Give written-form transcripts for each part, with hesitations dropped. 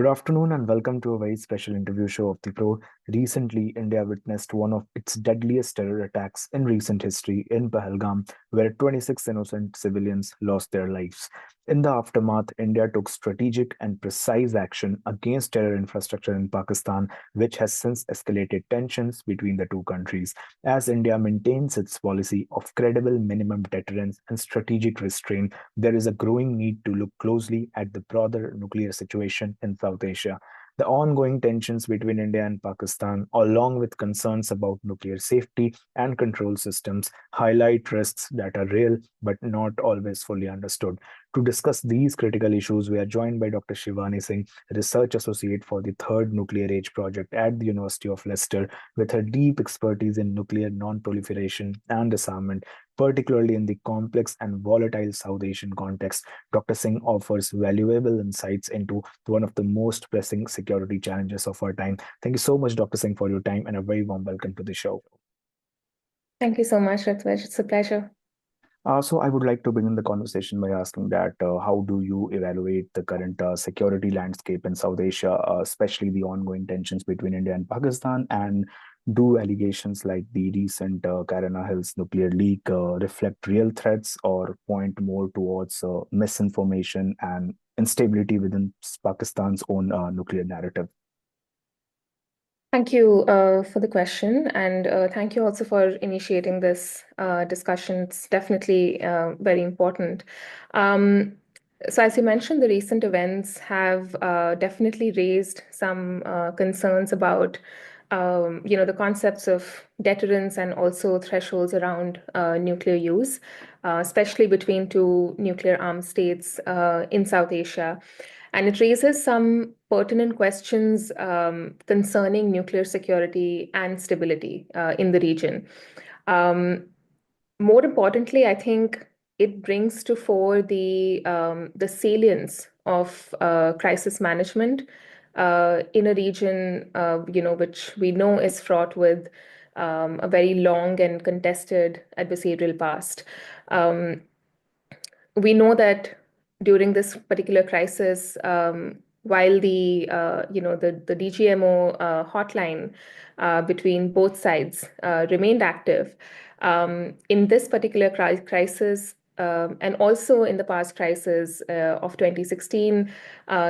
Good afternoon and welcome to a very special interview show of the Prode. Recently, India witnessed one of its deadliest terror attacks in recent history in Phalgam, where 26 innocent civilians lost their lives. In the aftermath, India took strategic and precise action against terror infrastructure in Pakistan, which has since escalated tensions between the two countries. As India maintains its policy of credible minimum deterrence and strategic restraint, there is a growing need to look closely at the broader nuclear situation in South Asia. The ongoing tensions between India and Pakistan, along with concerns about nuclear safety and control systems, highlight risks that are real but not always fully understood. To discuss these critical issues, we are joined by Dr. Shivani Singh, Research Associate for the Third Nuclear Age Project at the University of Leicester, with her deep expertise in nuclear non-proliferation and disarmament, particularly in the complex and volatile South Asian context. Dr. Singh offers valuable insights into one of the most pressing security challenges of our time. Thank you so much, Dr. Singh, for your time and a very warm welcome to the show. Thank you so much, Ritwaj. It's a pleasure. So I would like to begin the conversation by asking that how do you evaluate the current security landscape in South Asia, especially the ongoing tensions between India and Pakistan, and do allegations like the recent Karana Hills nuclear leak reflect real threats or point more towards misinformation and instability within Pakistan's own nuclear narrative? Thank you for the question, and thank you also for initiating this discussion. It's definitely very important. So, as you mentioned, the recent events have definitely raised some concerns about, the concepts of deterrence and also thresholds around nuclear use, especially between two nuclear armed states in South Asia. And it raises some pertinent questions concerning nuclear security and stability in the region. More importantly, I think it brings to fore the salience of crisis management in a region, which we know is fraught with a very long and contested adversarial past. We know that during this particular crisis, while the DGMO hotline between both sides remained active, in this particular crisis, and also in the past crisis of 2016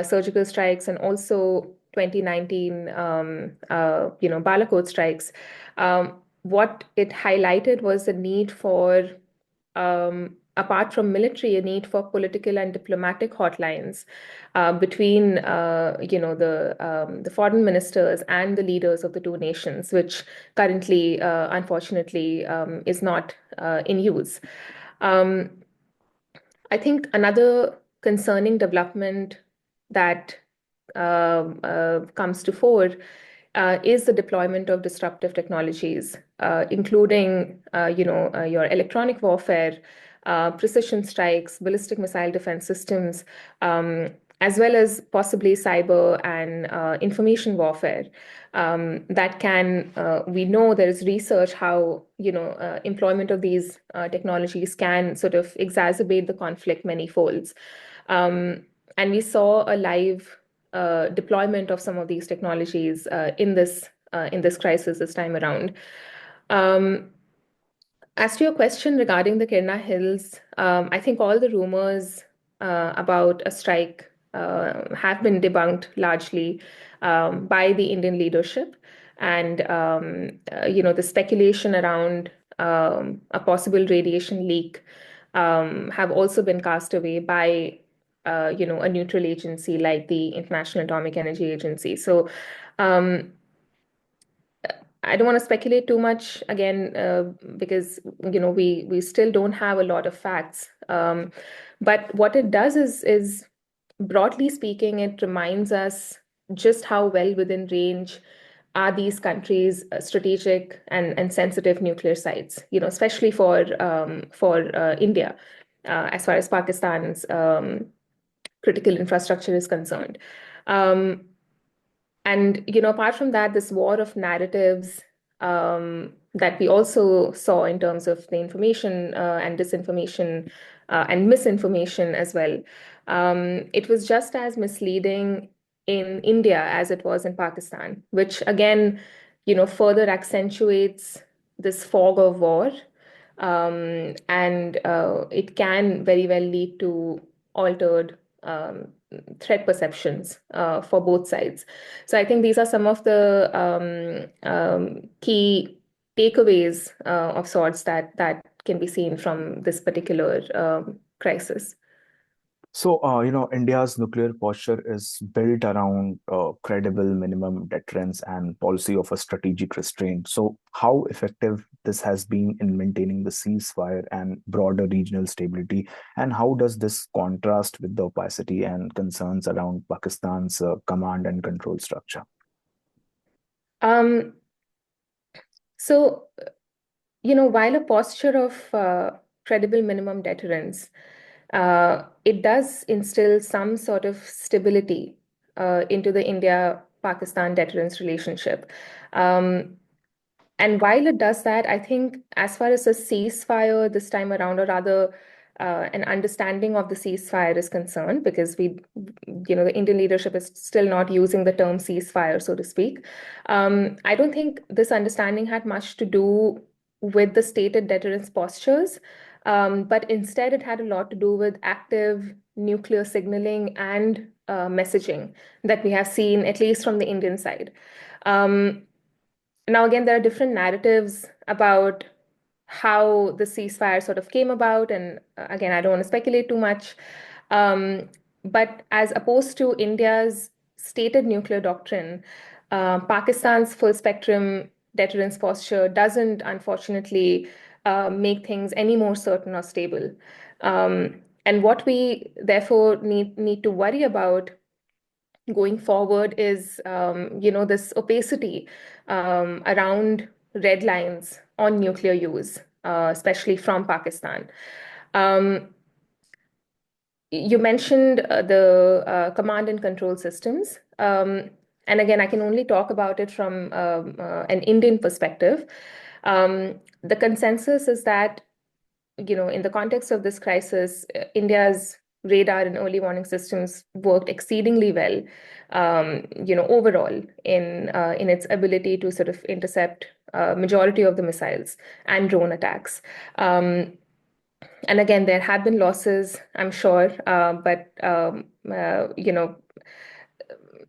surgical strikes and also 2019 Balakot strikes, what it highlighted was the need for apart from military, a need for political and diplomatic hotlines between, the foreign ministers and the leaders of the two nations, which currently, unfortunately, is not in use. I think another concerning development that comes to fore is the deployment of disruptive technologies, including, your electronic warfare, precision strikes, ballistic missile defense systems, as well as possibly cyber and information warfare. That can, we know there is research how, employment of these technologies can sort of exacerbate the conflict many folds. And we saw a live deployment of some of these technologies in this crisis this time around. As to your question regarding the Kirna Hills, I think all the rumors about a strike have been debunked largely by the Indian leadership. And, the speculation around a possible radiation leak have also been cast away by, a neutral agency like the International Atomic Energy Agency. So, I don't want to speculate too much again because we still don't have a lot of facts. But what it does is broadly speaking, it reminds us just how well within range are these countries' strategic and sensitive nuclear sites. Especially for India, as far as Pakistan's critical infrastructure is concerned. And, apart from that, this war of narratives that we also saw in terms of the information and disinformation and misinformation as well, it was just as misleading in India as it was in Pakistan, which again, further accentuates this fog of war. And it can very well lead to altered threat perceptions for both sides. So I think these are some of the key takeaways of sorts that can be seen from this particular crisis. So, India's nuclear posture is built around credible minimum deterrence and policy of a strategic restraint. So, how effective this has been in maintaining the ceasefire and broader regional stability, and how does this contrast with the opacity and concerns around Pakistan's command and control structure? Um, so, while a posture of credible minimum deterrence, it does instill some sort of stability into the India-Pakistan deterrence relationship. Um, and while it does that, I think as far as a ceasefire this time around, or rather an understanding of the ceasefire is concerned, because the Indian leadership is still not using the term ceasefire, so to speak. I don't think this understanding had much to do with the stated deterrence postures, but instead it had a lot to do with active nuclear signaling and messaging that we have seen, at least from the Indian side. Um, Now, again, there are different narratives about how the ceasefire sort of came about. And again, I don't want to speculate too much. Um, but as opposed to India's stated nuclear doctrine, Pakistan's full spectrum deterrence posture doesn't, unfortunately, make things any more certain or stable. And what we therefore need to worry about going forward is this opacity around red lines on nuclear use, especially from Pakistan. Um, you mentioned the command and control systems. And again, I can only talk about it from an Indian perspective. The consensus is that in the context of this crisis, India's radar and early warning systems worked exceedingly well, overall in its ability to sort of intercept majority of the missiles and drone attacks. And again, there have been losses, I'm sure, but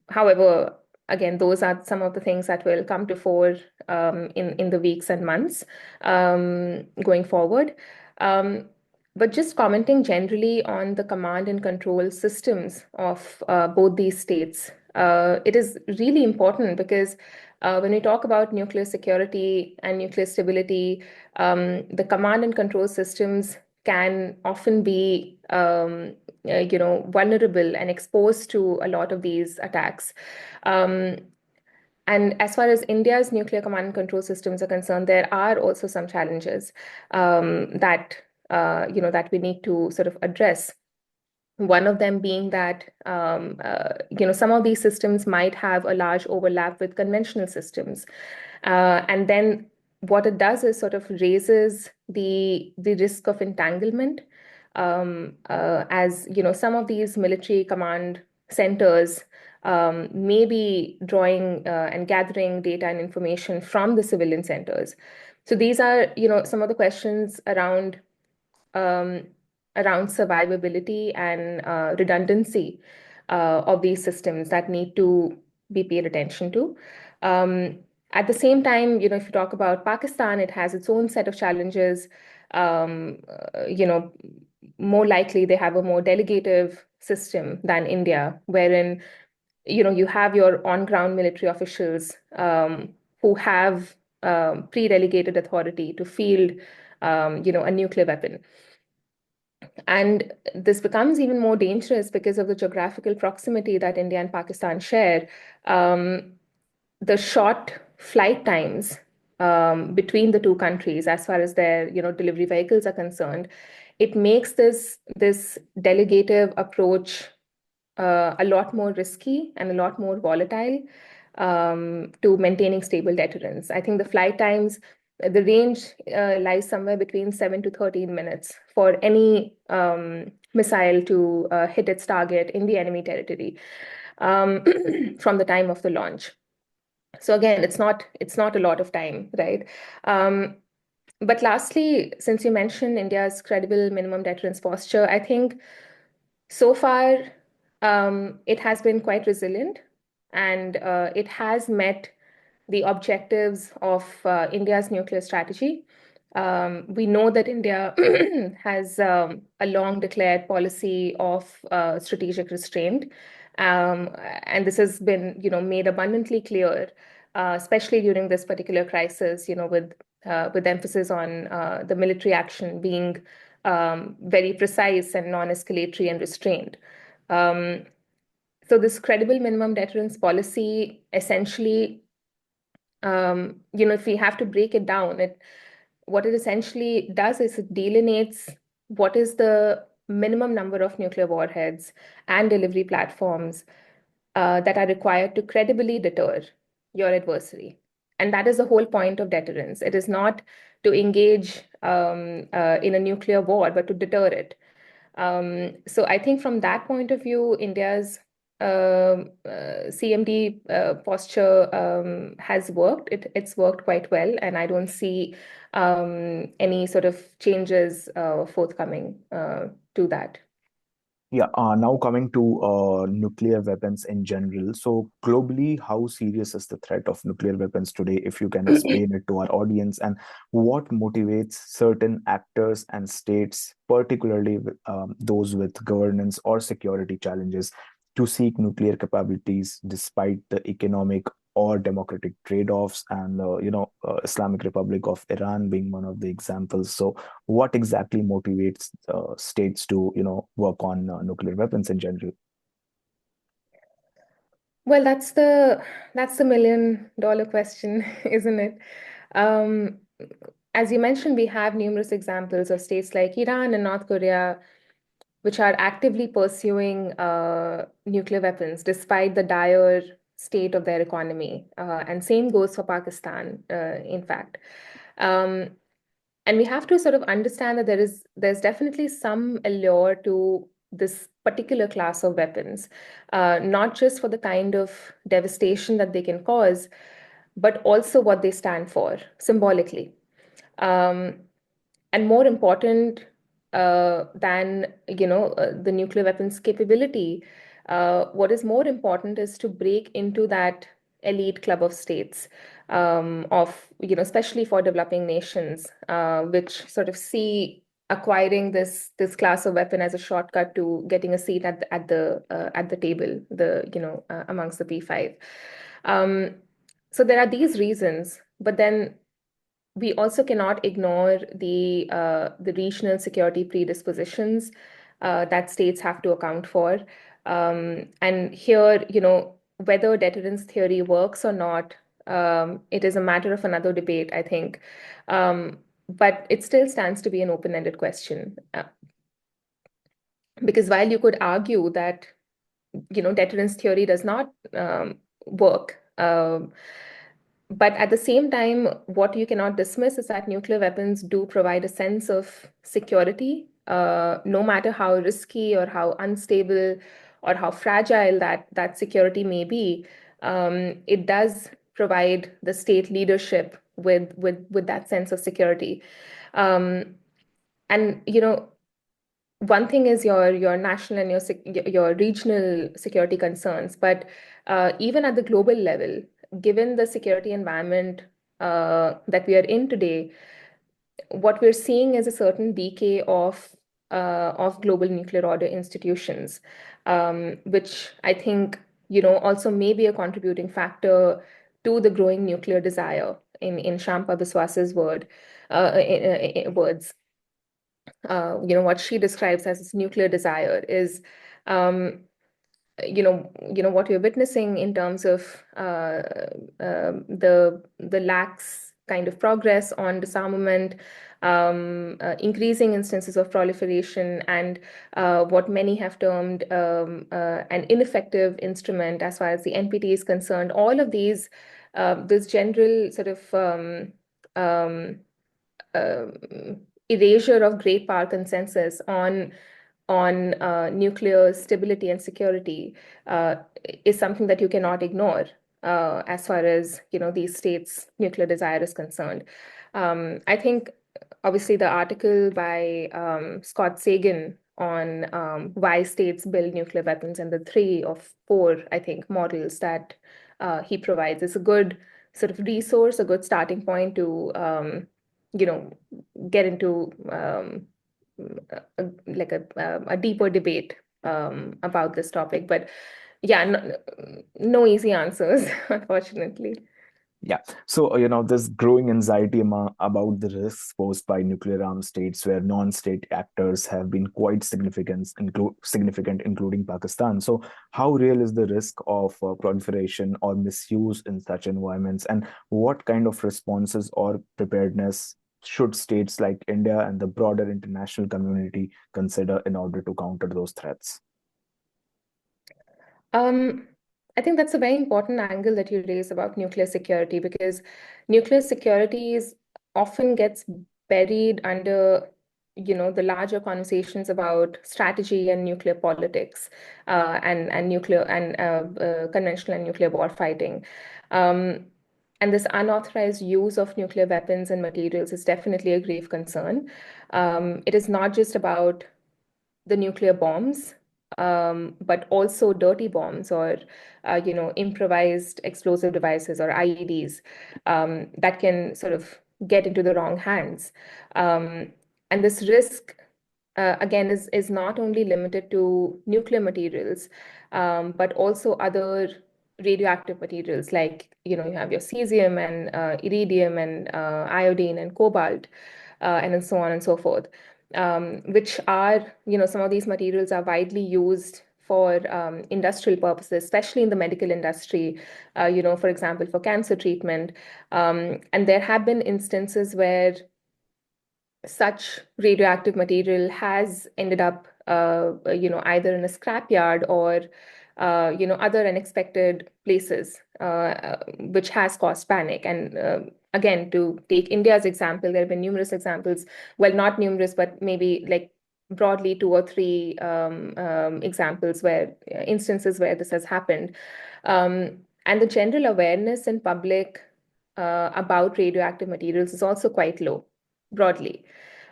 however, again, those are some of the things that will come to fore in the weeks and months going forward. Um, but just commenting generally on the command and control systems of both these states, it is really important because when we talk about nuclear security and nuclear stability, the command and control systems can often be vulnerable and exposed to a lot of these attacks. Um, and as far as India's nuclear command and control systems are concerned, there are also some challenges that we need to sort of address. One of them being that some of these systems might have a large overlap with conventional systems, and then what it does is sort of raises the risk of entanglement, as some of these military command centers may be drawing and gathering data and information from the civilian centers. So these are some of the questions um, around survivability and redundancy of these systems that need to be paid attention to. Um, at the same time, if you talk about Pakistan, it has its own set of challenges. Um, uh, you know, More likely they have a more delegative system than India, wherein you have your on-ground military officials who have pre-delegated authority to field a nuclear weapon. And this becomes even more dangerous because of the geographical proximity that India and Pakistan share. Um, the short flight times between the two countries, as far as their delivery vehicles are concerned, it makes this delegative approach a lot more risky and a lot more volatile to maintaining stable deterrence. I think the flight times, the range lies somewhere between 7 to 13 minutes for any missile to hit its target in the enemy territory. um, from the time of the launch. So again, it's not a lot of time, right? Um, but lastly, since you mentioned India's credible minimum deterrence posture, I think so far it has been quite resilient, and it has met the objectives of India's nuclear strategy. We know that India has a long declared policy of strategic restraint, and this has been, made abundantly clear, especially during this particular crisis, with emphasis on the military action being very precise and non-escalatory and restrained. Um, so this credible minimum deterrence policy essentially, if we have to break it down, what it essentially does is it delineates what is the minimum number of nuclear warheads and delivery platforms that are required to credibly deter your adversary. And that is the whole point of deterrence. It is not to engage in a nuclear war, but to deter it. So I think from that point of view, India's CMD posture has worked. It's worked quite well, and I don't see any sort of changes forthcoming to that. Yeah, now coming to nuclear weapons in general. So, globally, how serious is the threat of nuclear weapons today? If you can explain it to our audience, and what motivates certain actors and states, particularly those with governance or security challenges, to seek nuclear capabilities despite the economic or democratic trade-offs, and Islamic Republic of Iran being one of the examples. So, what exactly motivates states to work on nuclear weapons in general? Well, that's the million-dollar question, isn't it? Um, as you mentioned, we have numerous examples of states like Iran and North Korea, which are actively pursuing nuclear weapons despite the dire state of their economy. And same goes for Pakistan, in fact. Um, and we have to sort of understand that there's definitely some allure to this particular class of weapons, not just for the kind of devastation that they can cause, but also what they stand for symbolically. Um, and more important than the nuclear weapons capability, what is more important is to break into that elite club of states, of especially for developing nations, which sort of see acquiring this class of weapon as a shortcut to getting a seat at the table, amongst the P5. Um, so there are these reasons, but then we also cannot ignore the regional security predispositions that states have to account for. And here, whether deterrence theory works or not, it is a matter of another debate, I think. But it still stands to be an open-ended question. Because while you could argue that deterrence theory does not work. But at the same time, what you cannot dismiss is that nuclear weapons do provide a sense of security, no matter how risky or how unstable or how fragile that security may be. It does provide the state leadership with that sense of security. Um, and one thing is your national and your regional security concerns, but even at the global level, given the security environment that we are in today, what we're seeing is a certain decay of global nuclear order institutions, which I think also may be a contributing factor to the growing nuclear desire in Shampa Biswas's words. What she describes as this nuclear desire is, um, what we're witnessing in terms of the lax kind of progress on disarmament, increasing instances of proliferation, and what many have termed an ineffective instrument as far as the NPT is concerned. All of these, this general sort of um, erasure of great power consensus on nuclear stability and security is something that you cannot ignore as far as these states' nuclear desire is concerned. I think obviously the article by Scott Sagan on why states build nuclear weapons and the 3 or 4, I think, models that he provides is a good sort of resource, a good starting point to you know get into a deeper debate about this topic. But yeah, no easy answers, unfortunately. Yeah. So, this growing anxiety about the risks posed by nuclear armed states where non-state actors have been quite significant, including Pakistan. So, how real is the risk of proliferation or misuse in such environments? And what kind of responses or preparedness should states like India and the broader international community consider in order to counter those threats? Um, I think that's a very important angle that you raise about nuclear security, because nuclear security often gets buried under, the larger conversations about strategy and nuclear politics, and nuclear and conventional and nuclear war fighting. Um, and this unauthorized use of nuclear weapons and materials is definitely a grave concern. It is not just about the nuclear bombs, but also dirty bombs or improvised explosive devices or IEDs that can sort of get into the wrong hands. And this risk, again, is not only limited to nuclear materials, but also other radioactive materials like you have your cesium and iridium and iodine and cobalt, and then so on and so forth, which are, some of these materials are widely used for industrial purposes, especially in the medical industry, for example, for cancer treatment. And there have been instances where such radioactive material has ended up, either in a scrapyard or, other unexpected places, which has caused panic. And again, to take India's example, there have been numerous examples, well, not numerous, but maybe like broadly 2 or 3 examples where instances where this has happened. And the general awareness in public about radioactive materials is also quite low, broadly.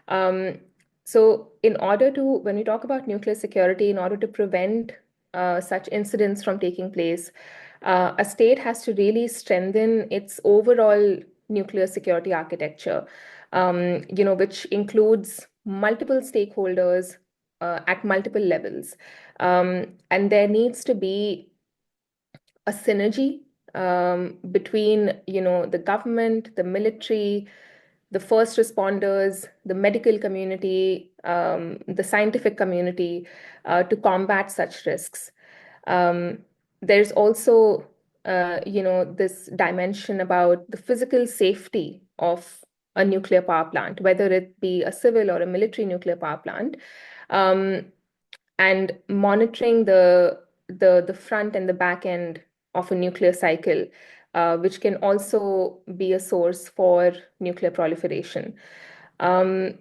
Um, so, when we talk about nuclear security, in order to prevent such incidents from taking place, a state has to really strengthen its overall nuclear security architecture, which includes multiple stakeholders at multiple levels. And there needs to be a synergy between, the government, the military, the first responders, the medical community, the scientific community, to combat such risks. Um, there's also, this dimension about the physical safety of a nuclear power plant, whether it be a civil or a military nuclear power plant, um, and monitoring the front and the back end of a nuclear cycle, which can also be a source for nuclear proliferation. Um,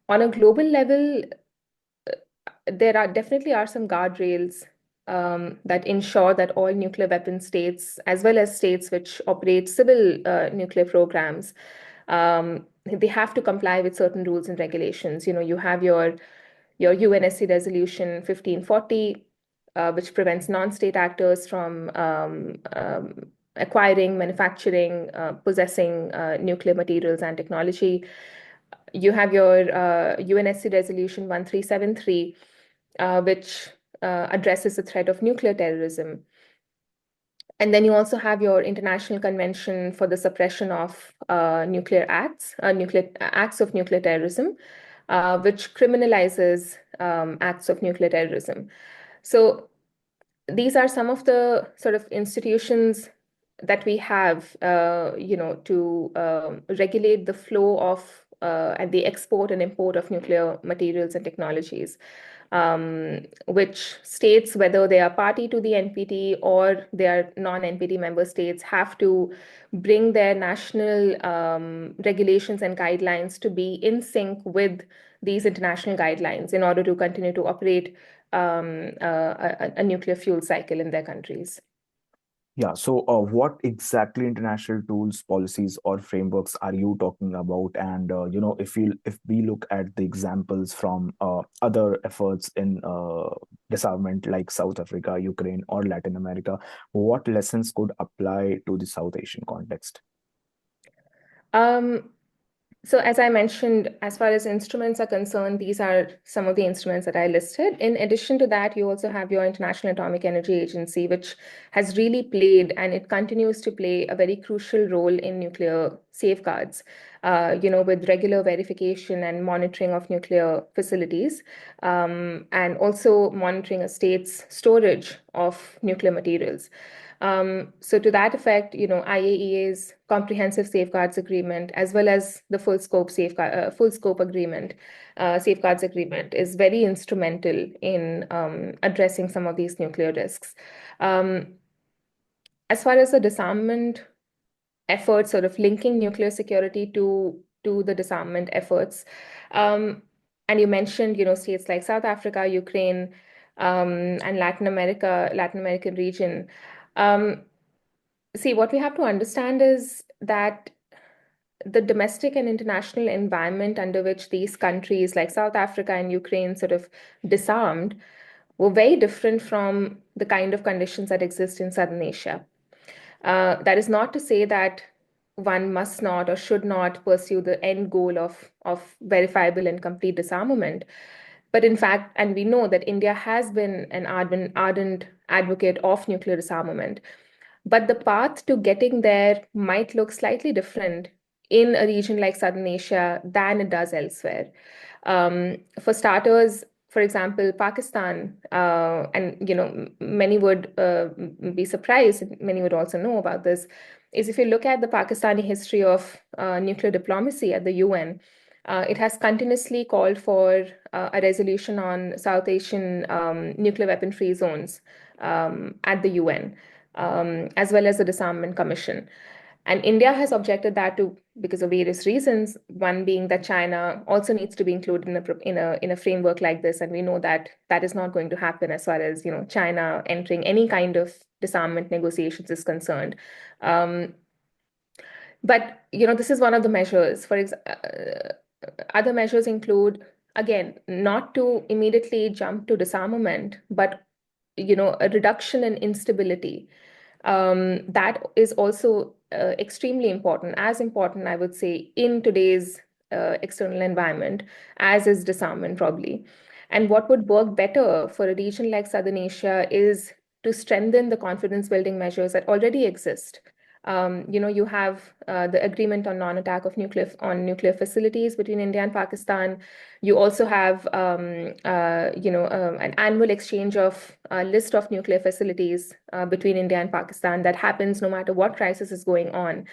on a global level, there are definitely are some guardrails that ensure that all nuclear weapon states, as well as states which operate civil nuclear programs, they have to comply with certain rules and regulations. You have your UNSC Resolution 1540, which prevents non-state actors from acquiring, manufacturing, possessing nuclear materials and technology. You have your UNSC Resolution 1373, which addresses the threat of nuclear terrorism. And then you also have your International Convention for the Suppression of nuclear acts of nuclear terrorism, which criminalizes acts of nuclear terrorism. So these are some of the sort of institutions that we have, to regulate the flow of and the export and import of nuclear materials and technologies. which states, whether they are party to the NPT or they are non-NPT member states, have to bring their national regulations and guidelines to be in sync with these international guidelines in order to continue to operate a nuclear fuel cycle in their countries. Yeah, so what exactly international tools, policies, or frameworks are you talking about? And if we look at the examples from other efforts in disarmament, like South Africa, Ukraine, or Latin America, what lessons could apply to the South Asian context? Um, So as I mentioned, as far as instruments are concerned, these are some of the instruments that I listed. In addition to that, you also have your International Atomic Energy Agency, which has really played and it continues to play a very crucial role in nuclear safeguards, with regular verification and monitoring of nuclear facilities, and also monitoring a state's storage of nuclear materials. So to that effect, IAEA's comprehensive safeguards agreement, as well as the full scope agreement, safeguards agreement, is very instrumental in addressing some of these nuclear risks. Um, as far as the disarmament efforts, sort of linking nuclear security to the disarmament efforts, um, and you mentioned, states like South Africa, Ukraine, and Latin American region. Um, See, what we have to understand is that the domestic and international environment under which these countries like South Africa and Ukraine sort of disarmed were very different from the kind of conditions that exist in Southern Asia. That is not to say that one must not or should not pursue the end goal of verifiable and complete disarmament. But in fact, and we know that India has been an ardent advocate of nuclear disarmament. But the path to getting there might look slightly different in a region like Southern Asia than it does elsewhere. For starters, for example, Pakistan, and many would be surprised, many would also know about this, is if you look at the Pakistani history of nuclear diplomacy at the UN, it has continuously called for a resolution on South Asian nuclear weapon-free zones at the UN, as well as the Disarmament Commission. And India has objected that to because of various reasons. One being that China also needs to be included in a framework like this, and we know that that is not going to happen as far as China entering any kind of disarmament negotiations is concerned. Um, but this is one of the measures. Other measures include, again, not to immediately jump to disarmament, but a reduction in instability. That is also extremely important, as important, I would say, in today's external environment, as is disarmament probably. And what would work better for a region like Southern Asia is to strengthen the confidence building measures that already exist. You have the agreement on non-attack of nuclear facilities between India and Pakistan. You also have, an annual exchange of a list of nuclear facilities between India and Pakistan that happens no matter what crisis is going on,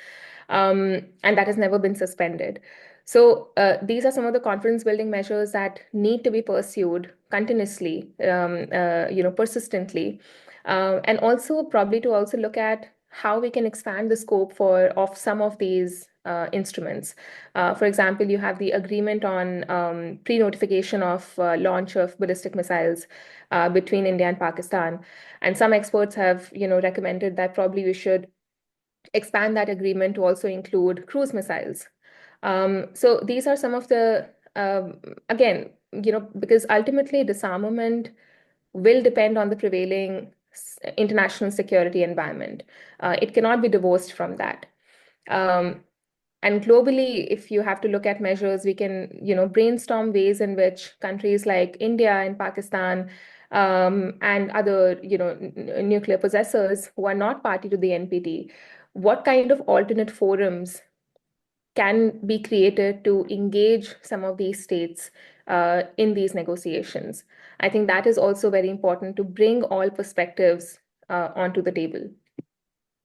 and that has never been suspended. So these are some of the confidence building measures that need to be pursued continuously, persistently, and also probably to also look at how we can expand the scope of some of these instruments. For example, you have the agreement on pre-notification of launch of ballistic missiles between India and Pakistan, and some experts have recommended that probably we should expand that agreement to also include cruise missiles. So these are some of the again, because ultimately disarmament will depend on the prevailing international security environment. It cannot be divorced from that. Um, and globally, if you have to look at measures, we can, brainstorm ways in which countries like India and Pakistan and other, nuclear possessors who are not party to the NPT, what kind of alternate forums can be created to engage some of these states in these negotiations. I think that is also very important to bring all perspectives onto the table.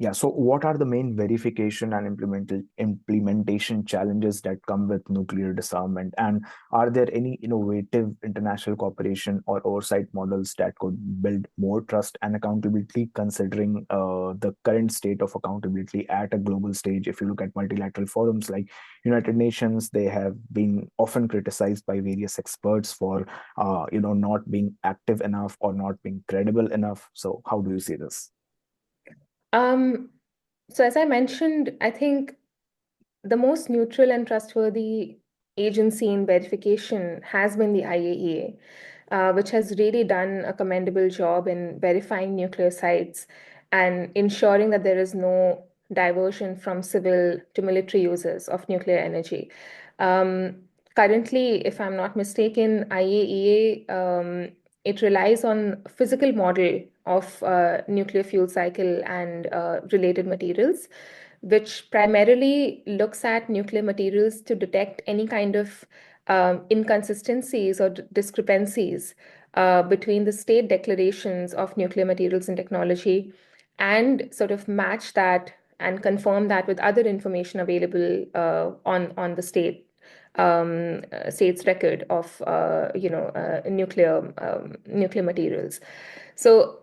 Yeah, so what are the main verification and implementation challenges that come with nuclear disarmament? And are there any innovative international cooperation or oversight models that could build more trust and accountability, considering the current state of accountability at a global stage? If you look at multilateral forums like United Nations, they have been often criticized by various experts for, not being active enough or not being credible enough. So how do you see this? Um, so as I mentioned, I think the most neutral and trustworthy agency in verification has been the IAEA, which has really done a commendable job in verifying nuclear sites and ensuring that there is no diversion from civil to military users of nuclear energy. Um, Currently, if I'm not mistaken, IAEA it relies on physical model of nuclear fuel cycle and related materials, which primarily looks at nuclear materials to detect any kind of inconsistencies or discrepancies between the state declarations of nuclear materials and technology, and sort of match that and confirm that with other information available on the state's record of nuclear materials. So,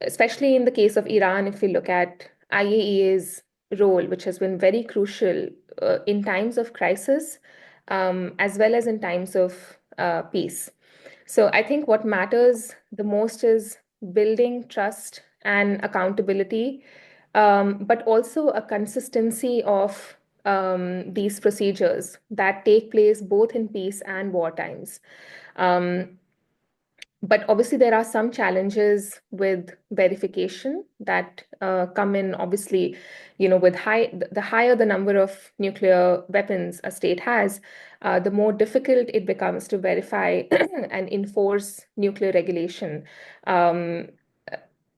especially in the case of Iran, if we look at IAEA's role, which has been very crucial in times of crisis, as well as in times of peace. So I think what matters the most is building trust and accountability, but also a consistency of these procedures that take place both in peace and war times. Um, but obviously, there are some challenges with verification that come in. Obviously, with the higher the number of nuclear weapons a state has, the more difficult it becomes to verify and enforce nuclear regulation. Um,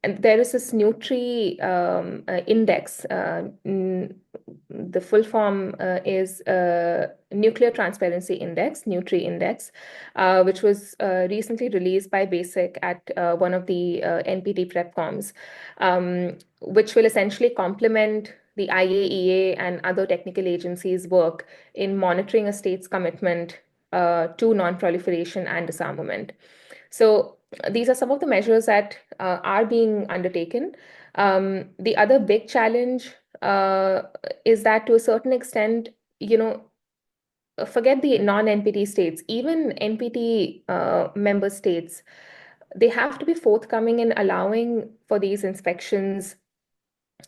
and there is this Nutri index. The full form is Nuclear Transparency Index, Nutri Index, which was recently released by BASIC at one of the NPT prep forms, which will essentially complement the IAEA and other technical agencies' work in monitoring a state's commitment to non-proliferation and disarmament. So these are some of the measures that are being undertaken. The other big challenge uh, is that to a certain extent, forget the non-NPT states, even NPT member states, they have to be forthcoming in allowing for these inspections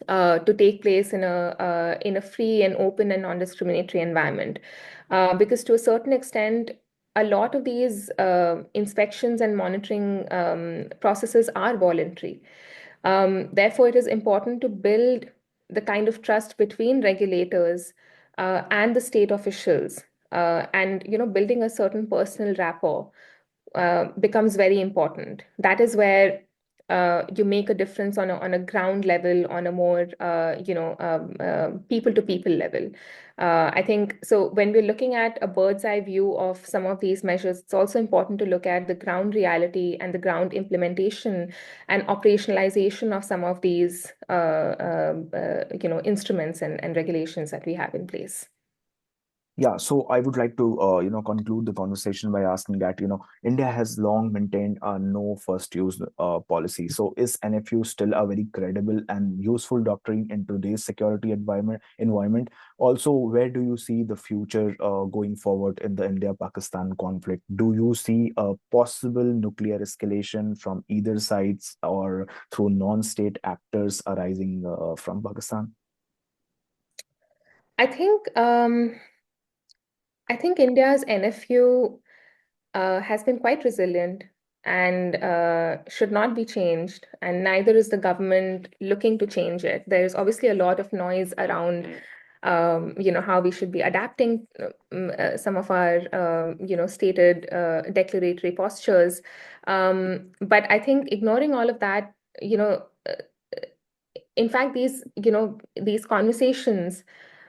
to take place in a free and open and non-discriminatory environment, because to a certain extent, a lot of these inspections and monitoring processes are voluntary. Therefore, it is important to build the kind of trust between regulators and the state officials, and building a certain personal rapport becomes very important. That is where you make a difference on a ground level, on a more people to people level. I think so. When we're looking at a bird's eye view of some of these measures, it's also important to look at the ground reality and the ground implementation and operationalization of some of these instruments and regulations that we have in place. Yeah, so I would like to, conclude the conversation by asking that, India has long maintained a no first use policy. So is NFU still a very credible and useful doctrine in today's security environment? Also, where do you see the future going forward in the India-Pakistan conflict? Do you see a possible nuclear escalation from either sides or through non-state actors arising from Pakistan? I think India's NFU has been quite resilient and should not be changed, and neither is the government looking to change it. There's obviously a lot of noise around, how we should be adapting some of our, stated declaratory postures. But I think ignoring all of that, in fact, these conversations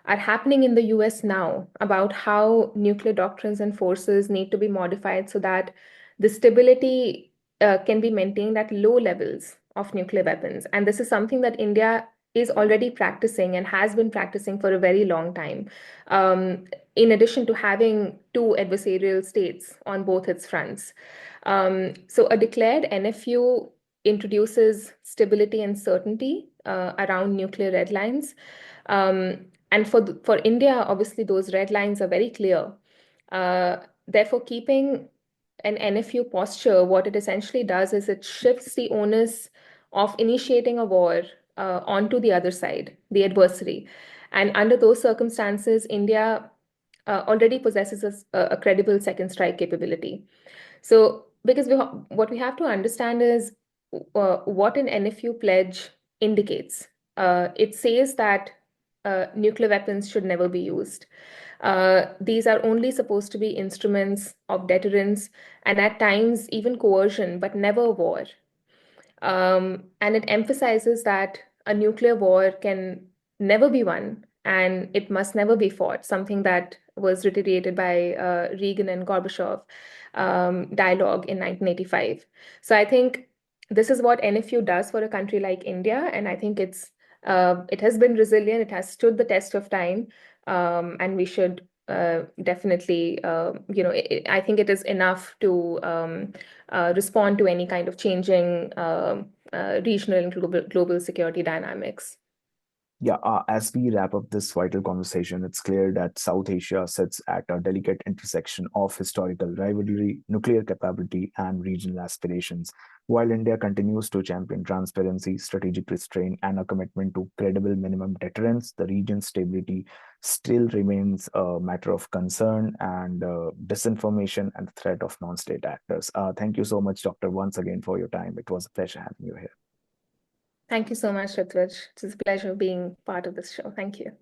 are happening in the US now about how nuclear doctrines and forces need to be modified so that the stability can be maintained at low levels of nuclear weapons. And this is something that India is already practicing and has been practicing for a very long time, in addition to having two adversarial states on both its fronts. So a declared NFU introduces stability and certainty around nuclear red lines. And for India, obviously, those red lines are very clear. Therefore, keeping an NFU posture, what it essentially does is it shifts the onus of initiating a war onto the other side, the adversary. And under those circumstances, India already possesses a credible second strike capability. So, because what we have to understand is what an NFU pledge indicates. It says that nuclear weapons should never be used. These are only supposed to be instruments of deterrence and at times even coercion, but never war. And it emphasizes that a nuclear war can never be won and it must never be fought, something that was reiterated by Reagan and Gorbachev dialogue in 1985. So I think this is what NFU does for a country like India, and I think it has been resilient, it has stood the test of time, and we should definitely, I think it is enough to respond to any kind of changing regional and global security dynamics. Yeah, as we wrap up this vital conversation, it's clear that South Asia sits at a delicate intersection of historical rivalry, nuclear capability, and regional aspirations. While India continues to champion transparency, strategic restraint, and a commitment to credible minimum deterrence, the region's stability still remains a matter of concern, and disinformation and the threat of non-state actors. Thank you so much, Doctor, once again for your time. It was a pleasure having you here. Thank you so much, Ritvij. It's a pleasure being part of this show. Thank you.